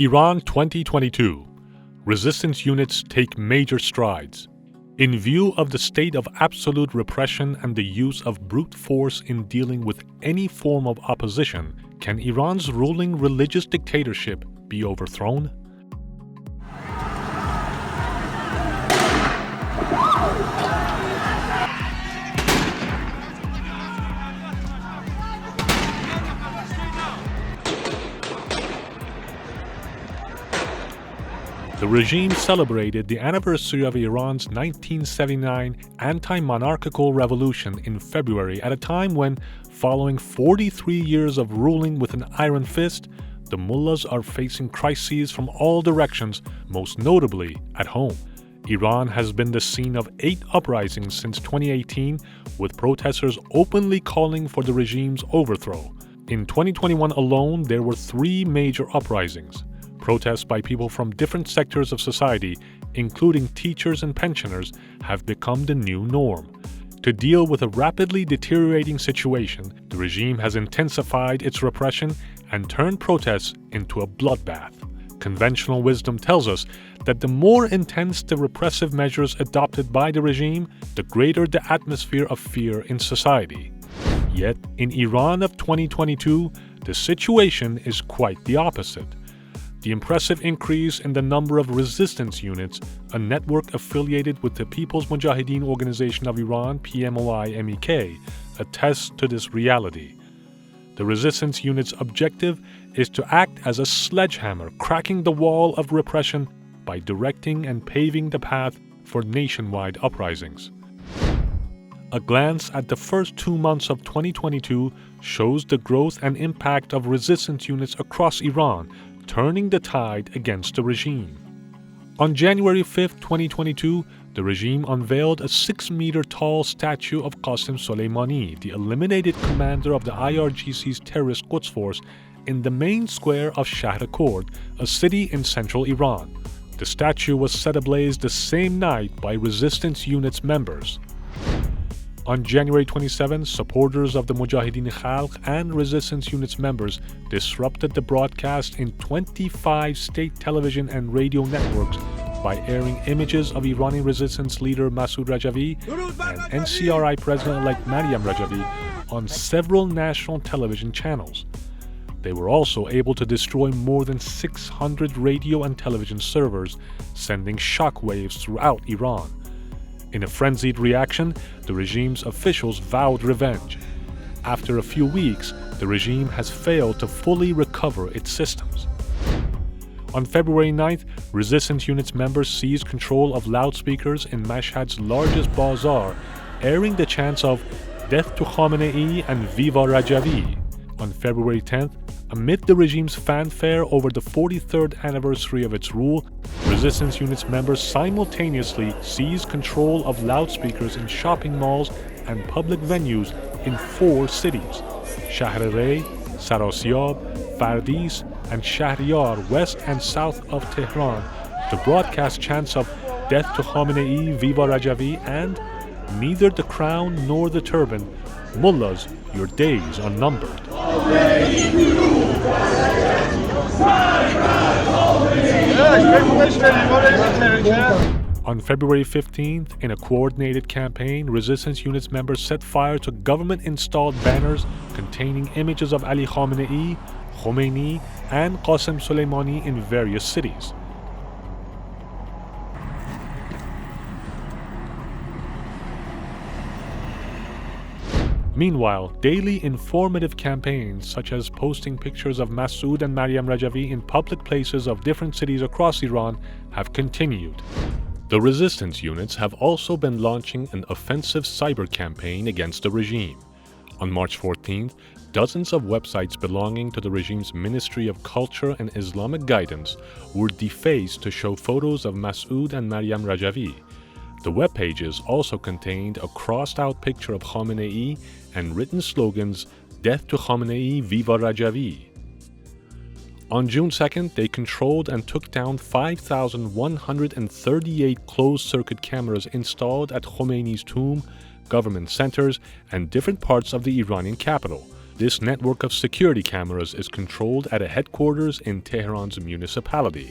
Iran 2022. Resistance units take major strides. In view of the state of absolute repression and the use of brute force in dealing with any form of opposition, can Iran's ruling religious dictatorship be overthrown? The regime celebrated the anniversary of Iran's 1979 anti-monarchical revolution in February at a time when, following 43 years of ruling with an iron fist, the mullahs are facing crises from all directions, most notably at home. Iran has been the scene of 8 uprisings since 2018, with protesters openly calling for the regime's overthrow. In 2021 alone, there were 3 major uprisings. Protests by people from different sectors of society, including teachers and pensioners, have become the new norm. To deal with a rapidly deteriorating situation, the regime has intensified its repression and turned protests into a bloodbath. Conventional wisdom tells us that the more intense the repressive measures adopted by the regime, the greater the atmosphere of fear in society. Yet, in Iran of 2022, the situation is quite the opposite. The impressive increase in the number of resistance units, a network affiliated with the People's Mujahedin Organization of Iran (MEK), attests to this reality. The resistance unit's objective is to act as a sledgehammer, cracking the wall of repression by directing and paving the path for nationwide uprisings. A glance at the first 2 months of 2022 shows the growth and impact of resistance units across Iran, turning the tide against the regime. On January 5, 2022, the regime unveiled a 6-meter-tall statue of Qasem Soleimani, the eliminated commander of the IRGC's terrorist Quds force, in the main square of Shahr-e-Kurd, a city in central Iran. The statue was set ablaze the same night by resistance units members. On January 27, supporters of the Mujahedin-e and resistance units members disrupted the broadcast in 25 state television and radio networks by airing images of Iranian resistance leader Masoud Rajavi and NCRI President-elect Maryam Rajavi on several national television channels. They were also able to destroy more than 600 radio and television servers, sending shockwaves throughout Iran. In a frenzied reaction, the regime's officials vowed revenge. After a few weeks, the regime has failed to fully recover its systems. On February 9th, resistance units members seized control of loudspeakers in Mashhad's largest bazaar, airing the chants of "Death to Khamenei" and "Viva Rajavi." On February 10th, amid the regime's fanfare over the 43rd anniversary of its rule, resistance units members simultaneously seized control of loudspeakers in shopping malls and public venues in 4 cities: Shahr-e-Rey, Sarasyab, Fardis, and Shahriyar, west and south of Tehran, to broadcast chants of "Death to Khamenei, Viva Rajavi" and "Neither the crown nor the turban. Mullahs, your days are numbered." On February 15th, in a coordinated campaign, resistance units members set fire to government-installed banners containing images of Ali Khamenei, Khomeini, and Qasem Soleimani in various cities. Meanwhile, daily informative campaigns such as posting pictures of Masoud and Maryam Rajavi in public places of different cities across Iran have continued. The resistance units have also been launching an offensive cyber campaign against the regime. On March 14th, dozens of websites belonging to the regime's Ministry of Culture and Islamic Guidance were defaced to show photos of Masoud and Maryam Rajavi. The web pages also contained a crossed-out picture of Khamenei and written slogans, "Death to Khamenei, Viva Rajavi." On June 2nd, they controlled and took down 5,138 closed-circuit cameras installed at Khomeini's tomb, government centers, and different parts of the Iranian capital, This network of security cameras is controlled at a headquarters in Tehran's municipality.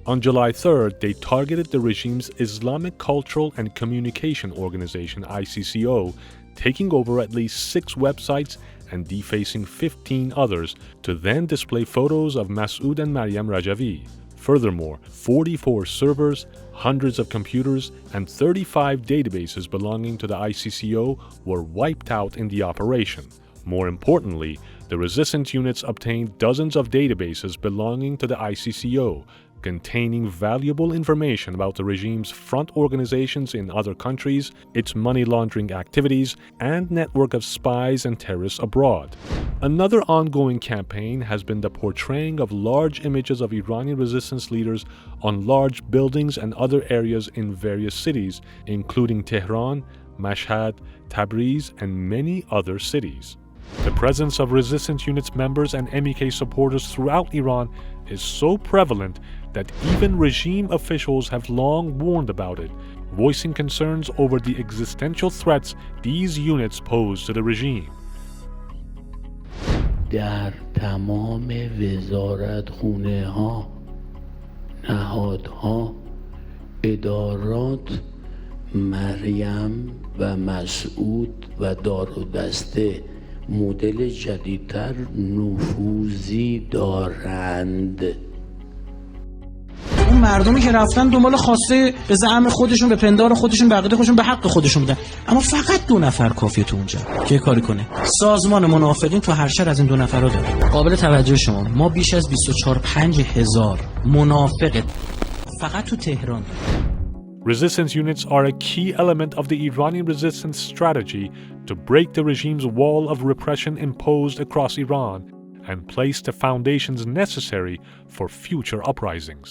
On July 3rd, they targeted the regime's Islamic Cultural and Communication Organization (ICCO), taking over at least 6 websites and defacing 15 others to then display photos of Masoud and Maryam Rajavi. Furthermore, 44 servers, hundreds of computers, and 35 databases belonging to the ICCO were wiped out in the operation. More importantly, the resistance units obtained dozens of databases belonging to the ICCO, containing valuable information about the regime's front organizations in other countries, its money laundering activities, and network of spies and terrorists abroad. Another ongoing campaign has been the portraying of large images of Iranian resistance leaders on large buildings and other areas in various cities, including Tehran, Mashhad, Tabriz, and many other cities. The presence of resistance units members and MEK supporters throughout Iran is so prevalent that even regime officials have long warned about it, voicing concerns over the existential threats these units pose to the regime. در تمام وزارتخونه ها، نهادها، ادارات مریم و مسعود و دار و دسته مدل جدیدتر نفوذی دارند. اون مردمی که رفتن دنبال خواسته به زعم خودشون، به پندار خودشون، به عقیده خودشون، به حق خودشون بودن، اما فقط 2 نفر کافیه تو اونجا که کاری کنه. سازمان منافقین تو هر شهر از این 2 نفر رو داره. قابل توجه شما، ما بیش از 24-25 هزار منافق فقط تو تهران داریم. Resistance units are a key element of the Iranian resistance strategy to break the regime's wall of repression imposed across Iran and place the foundations necessary for future uprisings.